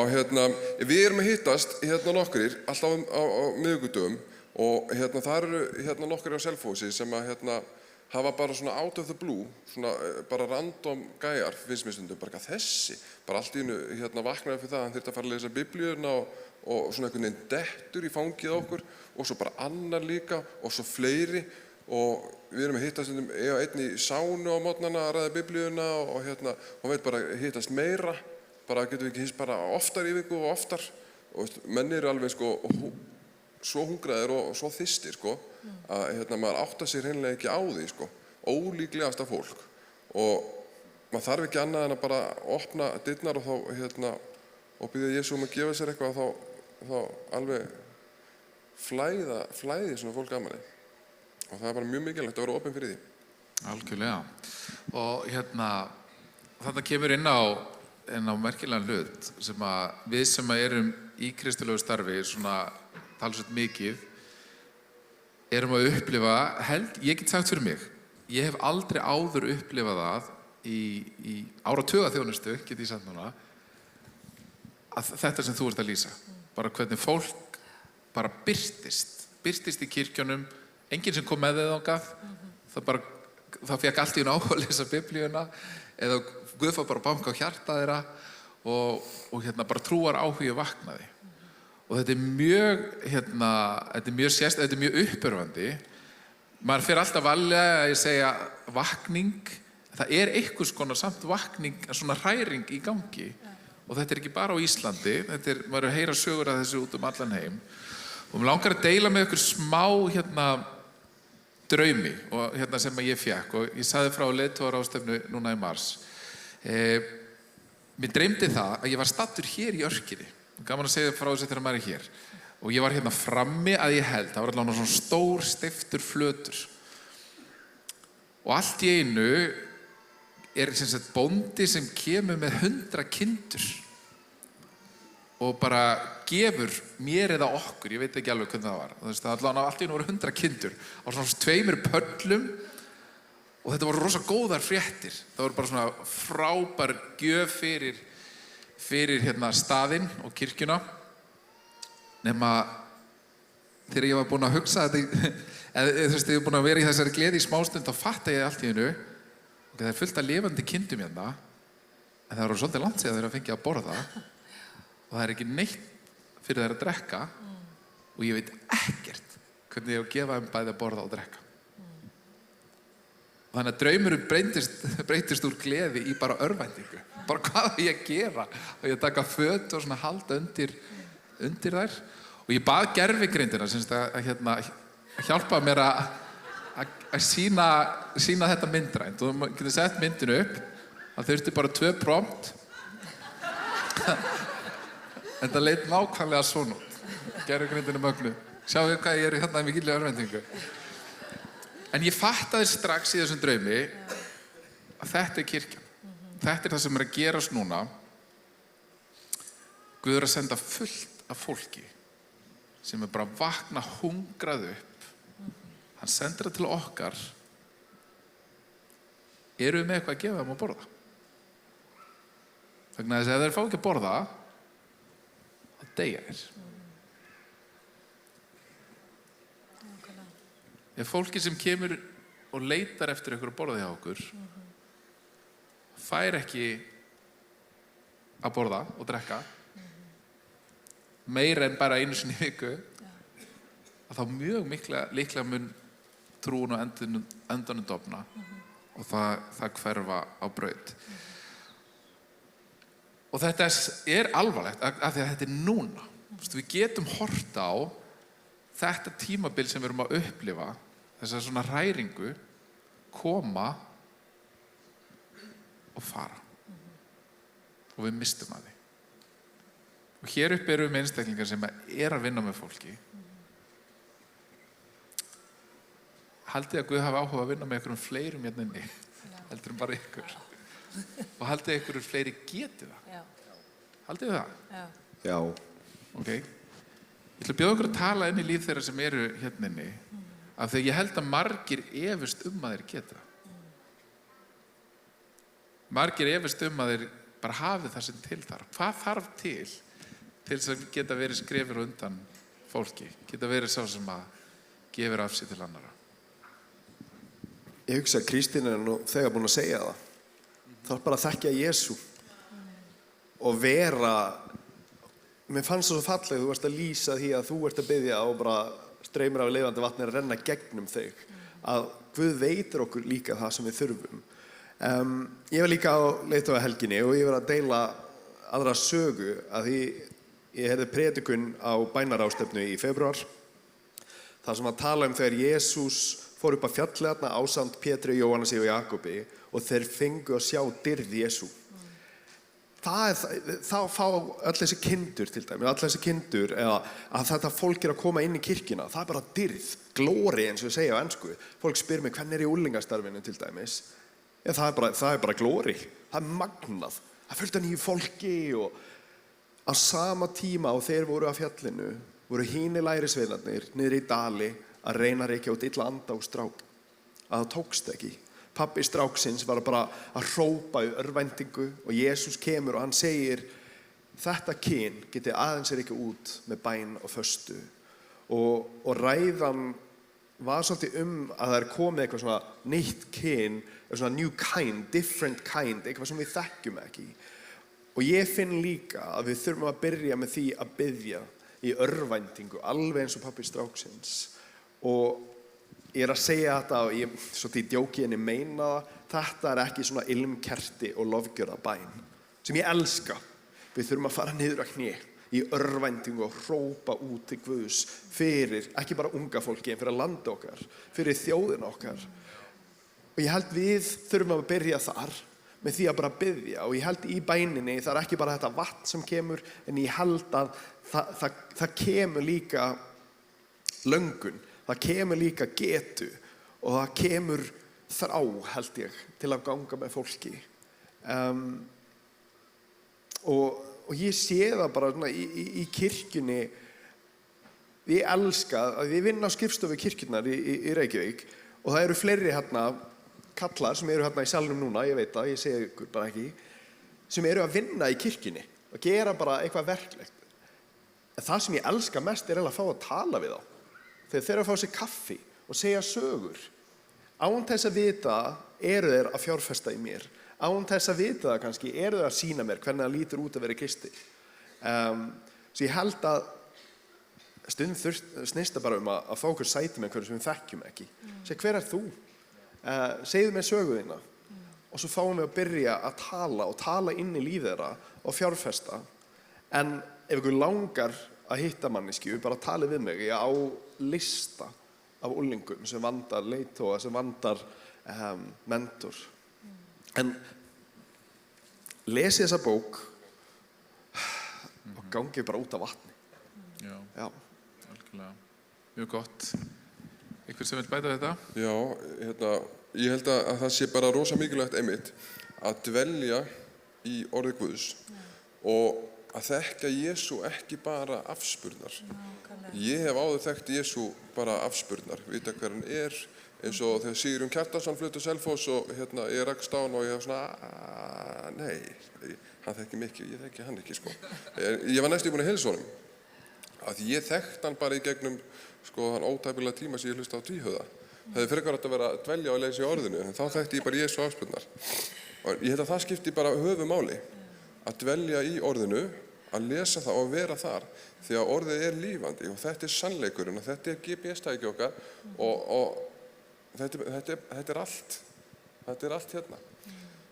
við erum að hittast nokkrir alltaf á miðvikudögum og þar eru nokkrir á Selfossi sem að hafa bara svona out of the blue, svona bara random gæjar, finnst mér stundum, bara þessi, bara allt í einu vaknaði fyrir það að hann þyrfti að fara að lesa biblíuna og svona einhvern veginn dettur í fangið á okkur og svo bara annar líka og svo fleiri og við erum að hittast stundum einn í sánu á morgnana að ræða biblíuna og veit bara hittast meira, bara getum við ekki hist bara oftar í viku og oftar og menn eru alveg sko svo hungraðir og svo þyrstir sko að maður áttar sig hreinlega ekki á því sko, ólíklegasta fólk og maður þarf ekki annað en að bara opna dyrnar og þá og biðja Jesú að gefa sér eitthvað og þá alveg flæði svona fólk að manni og það er bara mjög mikilvægt að vera opinn fyrir því. Algjörlega. Og þetta kemur inn á merkilegan hlut sem að við sem að erum í kristilegu starfi svona talsveit mikið erum að upplifa, ég get sagt fyrir mig, ég hef aldrei áður upplifað það í áratugaþjónustu, get ég sagt núna, að þetta sem þú ert að lýsa, bara hvernig fólk bara birtist í kirkjunum, enginn sem kom með þau þangað, það fékk allt í einu áhuga að lesa biblíuna eða Guð fór bara að banka á hjarta þeirra og bara trúar áhugi vaknaði. Og þetta er mjög uppörvandi. Maður fer alltaf varlega að ég segja vakning. Það er einhvers konar samt vakning, svona hræring í gangi. Og þetta er ekki bara á Íslandi. Maður er að heyra sögur af þessu út allan heim. Og mér langar að deila með ykkur smá draumi og sem ég fékk. Og ég sagði frá leiðtogaráðstefnu núna í mars. Mér dreymdi það að ég var staddur hér í Örkinni. Gaman að segja frá þessu þegar maður er hér. Og ég var hérna frammi að ég held, það var allavega svona stór, steyptur flötur. og allt í einu sem sagt bóndi sem kemur með 100 kindur og bara gefur mér eða okkur, ég veit ekki alveg hvernig það var. Það allavega allt í einu voru 100 kindur á svona 2 pöllum og þetta voru rosa góðar fréttir. Það voru bara svona frábær gjöf fyrir staðinn og kirkjuna. Nema þegar ég var búinn að hugsa þetta, þegar ég var búinn að vera í þessari gleði í smástund, þá fattaði ég allt í einu og það fullt af lifandi kindum hérna, en það eru svolítið langt síðan þeir að fengið að borða og það ekki neitt fyrir þeir að drekka og ég veit ekkert hvernig ég á að gefa þeim bæði að borða og drekka. Og þannig að draumurinn breytist úr gleði í bara örvæntingu. Bara hvað á ég að gera? Og ég taka föt og svona halda undir þær. Og ég bað gervigreindina að hjálpa mér að sýna þetta myndrænt. Og þú getur sett myndinu upp. Það þurfti bara 2 prompt. En það leit nákvæmlega svona út. Gervigreindin mögnuð. Sjáu hvað ég hérna í mikilli örvæntingu. En ég fattaði strax í þessum draumi að þetta kirkjan. Þetta það sem að gerast núna. Guð að senda fullt af fólki sem bara vakna hungrað upp. Hann sendir það til okkar. Erum við með eitthvað að gefa þeim að borða? Vegna þess að ef þeir fá ekki að borða, þá deyja þeir. Ef fólki sem kemur og leitar eftir ykkur að borða hjá okkur fær ekki að borða og drekka meira en bara einu sinni í viku, að þá mjög líklega mun trúin og endanum dofna og það hverfa á braut. Og þetta alvarlegt af því að þetta núna. Við getum horft á þetta tímabil sem við erum að upplifa, þessa svona hræringu, koma og fara. Og við mistum að því. Og hér upp erum við einstaklingar sem að vinna með fólki. Haldið að Guð hafi áhuga að vinna með einhverjum fleirum hérna inni, heldur en bara ykkur. Og haldið að einhverjum fleiri geti það. Haldið þið það? Já. Ok. Ég ætla að bjóða ykkur að tala inn í líf þeirra sem eru hérna inni, af því ég held að margir efast að þeir geta. Margir efast að þeir bara hafi það sem til þarf. Hvað þarf til þess að geta verið skrefur undan fólki? Geta verið sá sem að gefur af sér til annara? Ég hugsa að Kristín nú þegar búin að segja það. Það bara að þekkja Jesú og vera. Mér fannst það svo falleg, þú varst að lýsa því að þú ert að biðja og bara streymur af lifandi vatni að renna gegnum þig. Að Guð veitir okkur líka það sem við þurfum. Ég var líka á leiðtogahelginni og ég var að deila aðra sögu að því ég heyrði predikun á bænarástefnu í febrúar. Það sem að tala þegar Jesús fór upp að fjallið þarna ásamt Pétri, Jóhannesi og Jakobi og þeir fengu að sjá dyrð Jesú. Þá fá öll þessi kindur til dæmis, öll þessi kindur að þetta fólk að koma inn í kirkjuna, það bara dyrð, glóri eins og við segja á ensku. Fólk spyr mig hvernig í úlingastarfinu til dæmis. Það er bara glóri, það magnað, það fullt af nýju fólki og á sama tíma og þeir voru á fjallinu, voru hinir lærisveinarnir niður í dali að reyna að reykja út illa anda og strák. Að það tókst ekki. Pabbi stráksins var bara að hrópa í örvæntingu og Jesús kemur og hann segir þetta kyn geti aðeins ekki út með bæn og föstu og ræðan var svolítið að það komið eitthvað svona nýtt kyn, svona new kind, different kind, eitthvað sem við þekkjum ekki. Og ég finn líka að við þurfum að byrja með því að biðja í örvæntingu, alveg eins og pabbi stráksins. Og ég að segja þetta og ég svolítið í djóki en ég meina þetta ekki svona ilmkerti og lofgjörða bæn sem ég elska. Við þurfum að fara niður að kné í örvæntingu og hrópa út til Guðs fyrir, ekki bara unga fólki en fyrir landa okkar, fyrir þjóðina okkar. Og ég held við þurfum að byrja þar með því að bara biðja og ég held í bæninni það ekki bara þetta vatn sem kemur en ég held að það kemur líka löngun. Það kemur líka getu og það þrá, held ég, til að ganga með fólki. Og ég sé það bara svona í kirkjunni. Ég elska að ég vinna á skrifstofu kirkjunnar í Reykjavík og það eru fleiri hérna kallar sem eru hérna í salnum núna, ég veit það, ég segi ykkur bara ekki, sem eru að vinna í kirkjunni og gera bara eitthvað verklegt. En það sem ég elska mest er að fá að tala við þá. Þegar þeir eru að fá sér kaffi og segja sögur. Án þess að vita eru þeir að fjárfesta í mér. Án þess að vita það kannski eru þeir að sýna mér hvernig það lítur út að vera kristinn. Svo ég held að stundum snýst það bara að fá okkur sæti með einhverju sem við þekkjum ekki. Segja, hver er þú? Segðu mér sögu þína. Og svo fáum við að byrja að tala inn í líf þeirra og fjárfesta. En ef ykkur langar að hitta manneskju, bara tali við mig. Ég á lista af unglingum sem vandar leiðtoga, sem vandar mentor. En lesi þessa bók og gangi bara út af vatni. Já, algjörlega. Mjög gott. Einhver sem vil bæta þetta? Já, ég held að það sé bara rosa mikilvægt einmitt að dvelja í orði Guðs og að þekka Jesú ekki bara afspurnar. Ég hef áður þekkt Jesú bara afspurnar, vita hver hann er, eins og þegar Sigurjón Kjartansson flutti á Selfoss og ég rakst á hann og ég hef svona, nei, hann þekki mig ekki, ég þekki hann ekki, sko. Ég var næstu búinn að heilsa honum, að ég þekkt hann bara í gegnum, sko, hann ótæpilega tíma sem ég hlusta á Tvíhöfða. Það hefði frekar átt að vera að dvelja og leysa í orðinu, en þá þekkti ég bara Jesú afspurnar. Og ég held að það skipti bara höfumáli, að dvelja í orðinu, að lesa það og vera þar, því að orðið er lífandi og þetta er sannleikurinn og þetta er GPS-tæki okkar og þetta er allt. Þetta er allt hérna.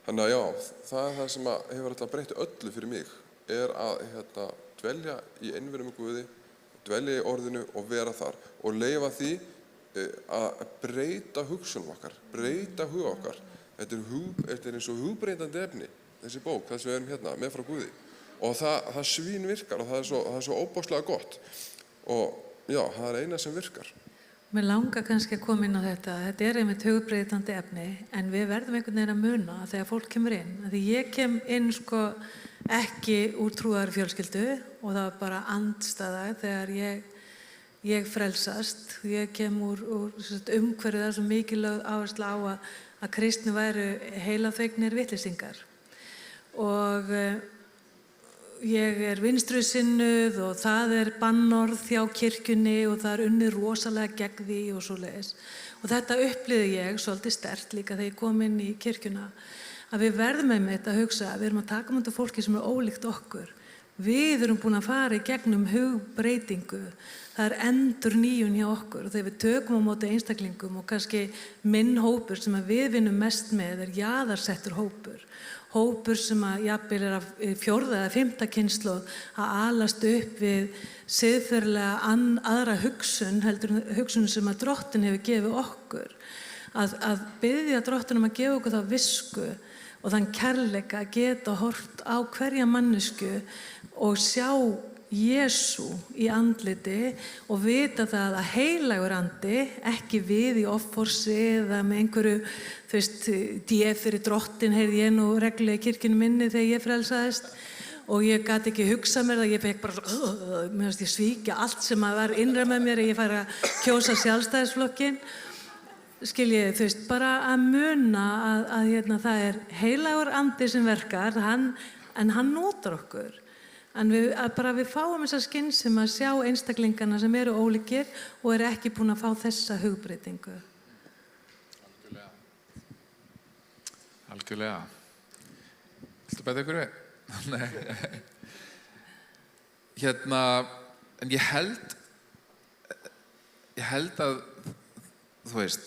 Þannig að já, það er það sem hefur alltaf breytt öllu fyrir mig, er að dvelja í einveru með Guði, dvelja í orðinu og vera þar og leyfa því að breyta hugsunum okkar, breyta hug okkar. Þetta er eins og hugbreytandi efni, þessi bók, það sem við erum hérna með frá Guði. Og það svín virkar og það er svo óbáslega gott. Og já, það er eina sem virkar. Mér langar kannski að koma inn á þetta. Þetta er einmitt hugbreytandi efni, en við verðum einhvern veginn að muna þegar fólk kemur inn. Því ég kem inn sko ekki úr trúar fjölskyldu og það var bara andstæða þegar ég frelsast. Ég kem úr umhverfið þar sem mikilvæg áhersla á að kristni væru heilaþvegnir vitleysingar. Og ég er vinstrisinnuð og það er bannorð hjá kirkjunni og það er unnið rosalega gegn því og svoleiðis. Og þetta upplifði ég svolítið sterkt líka þegar ég kom inn í kirkjuna. Að við verðum einmitt að hugsa að við erum að taka mútið fólki sem er ólíkt okkur. Við erum búin að fara í gegnum hugbreytingu. Það er endurnýjun hjá okkur og þegar við tökum á móti einstaklingum og kannski minn hópur sem við vinnum mest með er jaðarsettur hópur. Hópur sem að jafnvel er af 4. eða 5. kynslóð að alast upp við siðferðilega aðra hugsun sem að Drottinn hefur gefið okkur. Að biðja Drottinn að gefa okkur þá visku og þann kærleika að geta horft á hverja mannesku og sjá Jesú í andliti og vita það að heilagur andi, ekki við í offorsi eða með einhverju, þú veist, fyrir Drottinn heyrði ég nú reglulega í kirkjunni minni þegar ég frelsaðist og ég gat ekki hugsað mér það, ég fekk bara, mér finnst ég svíkja allt sem var innra með mér að ég færi að kjósa Sjálfstæðisflokkinn. Skiljið, þú veist, bara að muna að það er heilagur andi sem verkar, en hann notar okkur. En við fáum þessa skynsemi að sjá einstaklingana sem eru ólíkir og eru ekki búin að fá þessa hugbreytingu. Algjörlega. Viltu bæta ykkur við? Nei. En ég held að, þú veist,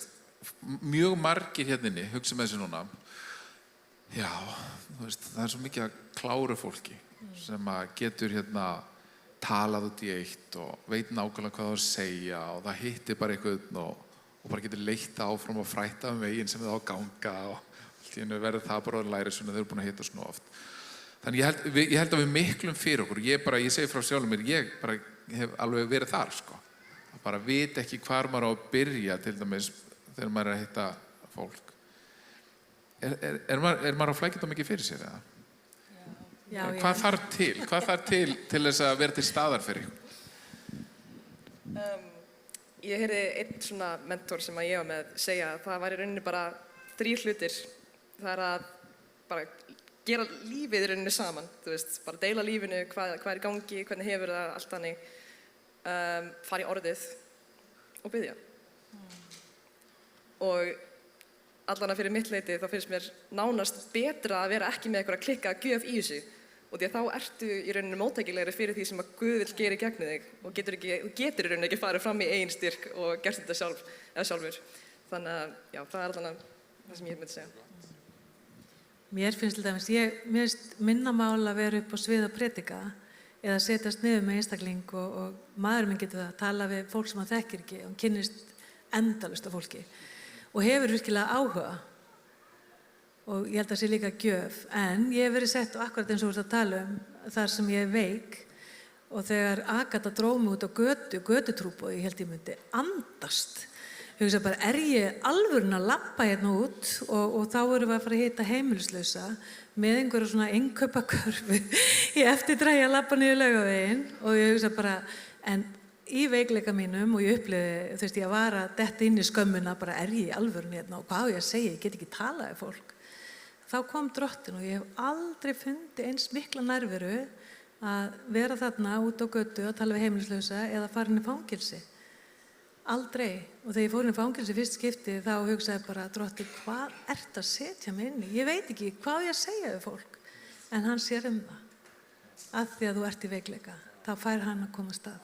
mjög margir hérna hugsa með þessu núna. Já, þú veist, það er svo mikið að kláru fólki sem að getur talað út í eitt og veit nákvæmlega hvað það að segja og það hittir bara einhvern og bara getur leitt áfram og frætta veginn sem það á að ganga og allt í einu verður það bara að læra svona þau eru búin að hitta svona oft. Þannig ég held að við miklum fyrir okkur. Ég segi frá sjálfum mér, ég bara hef alveg verið þar, sko. Að bara vita ekki hvar maður á að byrja til dæmis þegar maður er að hitta fólk. er maður að flækja þetta mikið fyrir sér eða? Já, Hvað þarf til? Hvað þarf til þess að vera til staðar fyrir ykkur? Ég heyrði einn svona mentor sem að ég var með segja að það var í rauninni bara 3 hlutir. Það er að bara gera lífið í rauninni saman, þú veist, bara deila lífinu, hvað er í gangi, hvernig hefur það, allt þannig. Fara í orðið og biðja. Og allan að fyrir mitt leyti þá finnst mér nánast betra að vera ekki með eitthvað að klikka gjöf í þessu. Og því að þá ertu í rauninni móttækilegri fyrir því sem að Guð vill gera í gegnum þig og getur í rauninni ekki farið fram í eigin styrk og gert þetta sjálfur. Þannig að, já, það er allan það sem ég myndi segja. Mér finnst til dæmis, mér finnst minna mál að vera upp á svið að predika eða setjast niður með einstakling og maður minn getur það að tala við fólk sem hann þekkir ekki og kynnist endalaust af fólki og hefur virkilega áhuga. Og ég held að það sé líka gjöf, en ég hef verið sett á akkurat eins og þú ert að tala þar sem ég er veik og þegar Agatha dró mig út á götutrúboði, ég held ég myndi andast. Ég hugsa bara, ég alvörun að labba hérna út og þá erum við að fara að hitta heimilislausa með einhverja svona innkaupakörfu í eftirdrægi að labba niður Laugaveginn og ég hugsa bara, en í veikleika mínum og ég upplifði, þú veist, ég var að detta inn í skömmuna, bara ég alvörun hérna og hvað á ég að segja, ég get ekki talað við fólk. Þá kom Drottinn og ég hef aldrei fundið eins mikla nærveru að vera þarna út á götu að tala við heimilislausa eða fara inn í fangilsi. Aldrei. Og þegar ég fór inn í fangilsi fyrst skipti þá hugsaði bara Drottinn, hvað ertu að setja mig inn í? Ég veit ekki hvað ég að segja við fólk. En hann sér það. Að því að þú ert í veikleika. Þá fær hann að koma af stað.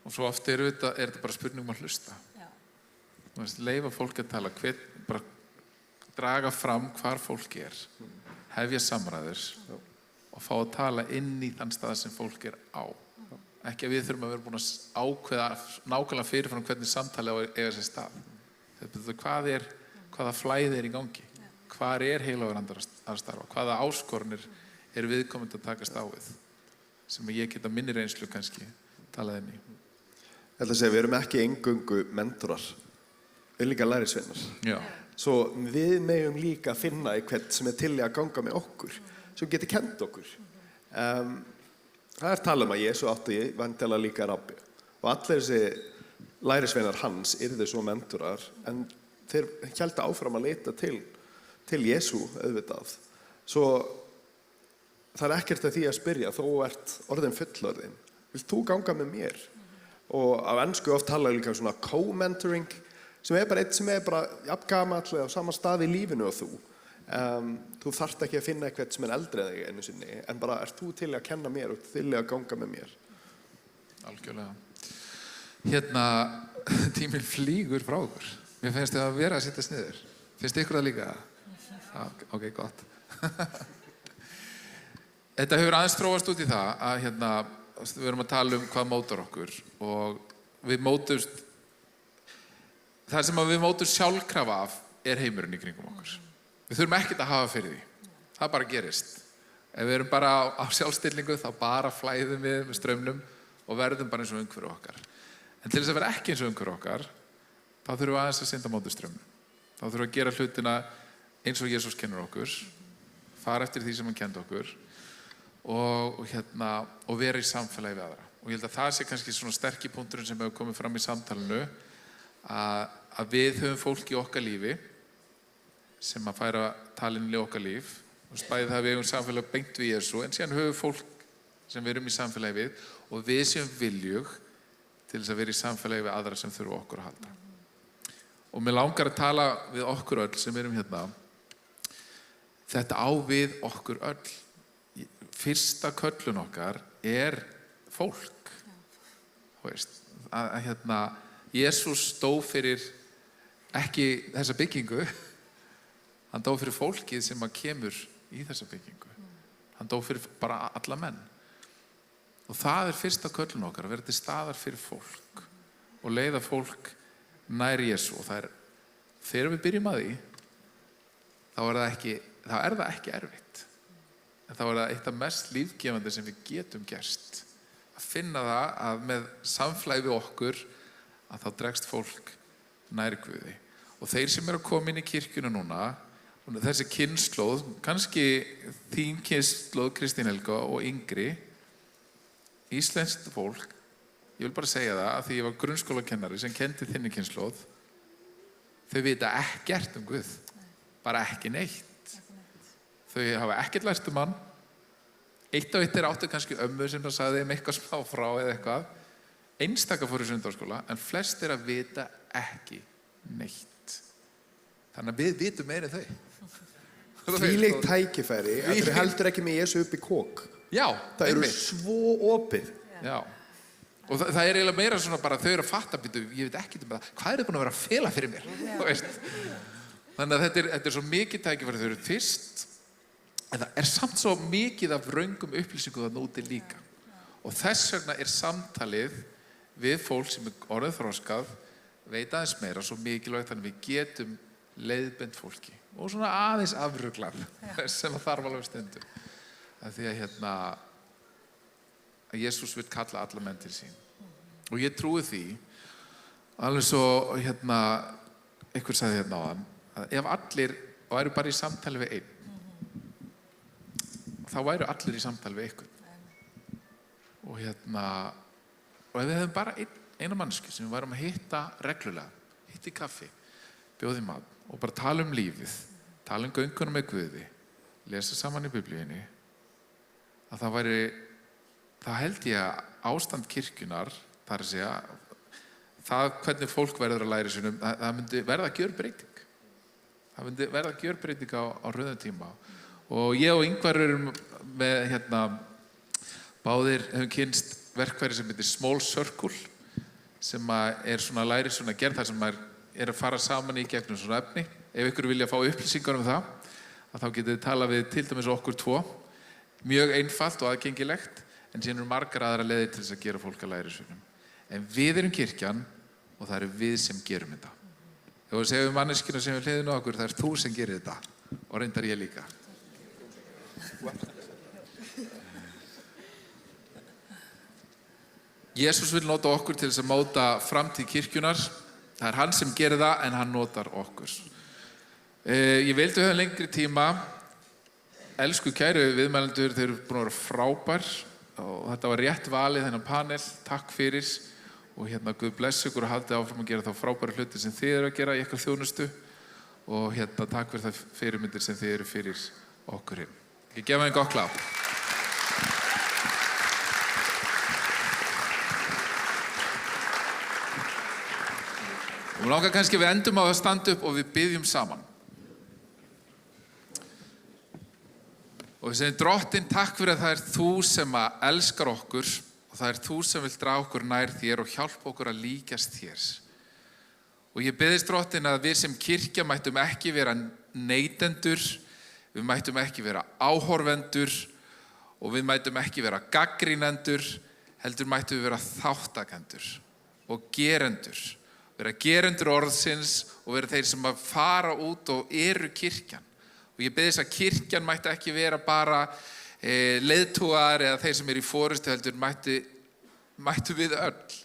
Og svo oft er þetta bara spurning að hlusta. Já. Þú veist, leyfa fólk að tala, bara draga fram hvar fólk er, hefja samræður og fá að tala inn í þann stað sem fólk er á. Ekki að við þurfum að vera búin að ákveða nákvæmlega fyrirfram hvernig samtali á að eiga sér stað. Hvaða flæði er í gangi? Hvar er heilagur andar að starfa? Hvaða áskornir er viðkomandi að takast á við? Sem ég geta minni reynslu kannski talað inn í. Ég ætla að segja, við erum ekki eingöngu mentorar, við erum líka lærisveinar. Já. Svo við megum líka finna einhvern sem er til í að ganga með okkur, sem getur kennt okkur. Það talað að Jesú átti væntanlega líka rabbi og allir þessi lærisveinar hans yrðu svo mentorar en þeir héldu áfram að leita til Jesú auðvitað. Svo það er ekkert að því að spyrja, þó ert orðin fullorðin. Vilt þú ganga með mér? Og á ensku oft tala líka svona co-mentoring sem er bara eitt sem er bara jafn gamall á sama stað í lífinu og þú. Þú þarft ekki að finna eitthvað sem er eldri en þig einu sinni, en bara ert þú til að kenna mér og til að ganga með mér. Algjörlega. Hérna, tíminn flýgur frá okkur. Mér finnst þið að vera að sittast niður. Finnst ykkur það líka? Já, ok, gott. Þetta hefur aðeins þróast út í það að við erum að tala hvað mótar okkur og við mótumst. Það sem við mótumst sjálfkrafa af er heimurinn í kringum okkur. Við þurfum ekkert að hafa fyrir því. Það bara gerist. Ef við erum bara á sjálfstillingu þá bara flæðum við með straumnum og verðum bara eins og umhverfi okkar. En til þess að vera ekki eins og umhverfi okkar, þá þurfum við aðeins að synda á móti straumnum. Þá þurfum við að gera hlutina eins og Jesús kennir okkur, fara eftir því sem hann kenndi okkur og vera í samfélagi við aðra. Og ég held að það sé kannski svona sterki punkturinn sem hefur komið fram í samtalinu að við höfum fólk í okkar lífi sem að færa talinni í okkar líf og bæði það við höfum samfélag beint við Jesú en síðan höfum fólk sem við erum í samfélagi við og við séum viljug til þess að vera í samfélagi við aðra sem þurfa okkur að halda. Og mér langar að tala við okkur öll sem erum hérna. Þetta á við okkur öll. Fyrsta köllun okkar er fólk. Þú veist, Jesús dó fyrir ekki þessa byggingu, hann dó fyrir fólkið sem kemur í þessa byggingu. Hann dó fyrir bara alla menn. Og það er fyrsta köllun okkar, að vera til staðar fyrir fólk og leiða fólk nær Jesú. Og það þegar við byrjum að því, þá er það ekki erfitt. En þá er það eitt af mest lífgefandi sem við getum gerst. Að finna það að með samfélagi við okkur, að þá dregst fólk nær Guði. Og þeir sem eru að koma inn í kirkjuna núna, þessi kynslóð, kannski þín kynslóð, Kristín Helga og yngri, íslenskt fólk, ég vil bara segja það að því ég var grunnskólakennari sem kenndi þinni kynslóð, þau vita ekkert Guð, bara ekki neitt. Þau hafa ekkert lært hann. Eitt og eitt áttu kannski ömmu sem það sagði eitthvað smá frá eða eitthvað. Einstaka fóru í sunnudagsskóla, en flest að vita ekki neitt. Þannig að við vitum meira en þau. Þvílíkt tækifæri að þeir heldur ekki með Jesú upp í kók. Já, það eru svo opið. Já. Og það eiginlega meira svona bara þau eru að fatta, ég veit ekki það, hvað búin að vera að fela fyrir mér? Þannig að þetta svo mikið tækifæri, þau eru fyrst, en það samt svo mikið af röngum upplýsingum þarna úti líka. Og þess vegna samtalið við fólk sem orðið þroskað, veit aðeins meira, svo mikilvægt þannig við getum leiðbent fólki og svona aðeins afruglað sem það þarf alveg stundum. Því að Jesús vil kalla alla menn til sín. Og ég trúi því, alveg svo einhver sagði áðan, að ef allir væru bara í samtali við einn, þá væru allir í samtali við einhvern. Og ef við hefum bara eina mannsku sem við værum að hitta reglulega, hitta í kaffi, bjóða í mat og bara tala lífið, tala göngunum með Guði, lesa saman í Biblíunni, að það held ég að ástand kirkjunar, þar að segja, það hvernig fólk verður að læra sínum, það myndi verða gjörbreyting. Það myndi verða gjörbreyting á rauðum tíma. Og ég og Ingvar erum með báðir hefum kynnst verkfæri sem heitir Small Circle, sem svona læri svona gerð þar sem maður að fara saman í gegnum svona efni. Ef ykkur vilja fá upplýsingar það, að þá getið þið tala við til dæmis okkur 2. Mjög einfalt og aðgengilegt, en síðan eru margar aðra leiðir til þess að gera fólk að læra svonum. En við erum kirkjan og það eru við sem gerum þetta. Ef við segjum manneskjuna sem við hliðinu á okkur, það þú sem gerir þetta og reyndar ég líka. Jesús vil nota okkur til þess að móta framtíð kirkjunar. Það hann sem gerir það, en hann notar okkur. Ég vildi höfum lengri tíma. Elsku kæru viðmælendur, þeir eru búin að vera frábær og þetta var rétt valið þennan panel. Takk fyrir og Guð blessi ykkur og haldið áfram að gera þá frábæru hluti sem þið eru að gera í ykkar þjónustu og takk fyrir það fyrirmyndir sem þið eru fyrir okkur hinn. Ég gefa þeim gott klap. Og mér langar kannski við endum á að standa upp og við biðjum saman. Og við segjum Drottinn, takk fyrir að það þú sem elskar okkur og það þú sem vil draga okkur nær þér og hjálpa okkur að líkjast þér. Og ég biðist Drottinn að við sem kirkja mættum ekki vera neytendur, við mættum ekki vera áhorfendur og við mættum ekki vera gaggrínendur, heldur mættum við vera þáttakendur og gerendur. Vera gerendur orðsins og vera þeir sem fara út og eru kirkjan. Og ég biðist að kirkjan mætti ekki vera bara leiðtogar eða þeir sem eru í forystu, heldur mættu við öll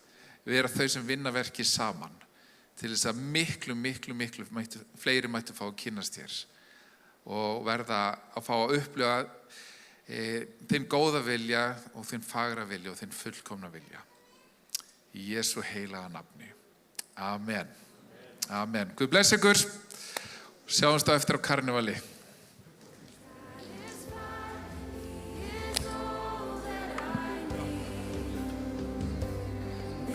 vera þau sem vinna verkið saman til þess að miklu fleiri mættu fá að kynnast þér og verða að fá að upplifa þinn góða vilja og þinn fagra vilja og þinn fullkomna vilja. Í Jesú heilaga nafni. Amen. Amen. Guð bless ykkur. Sjáumst á eftir á karnevali.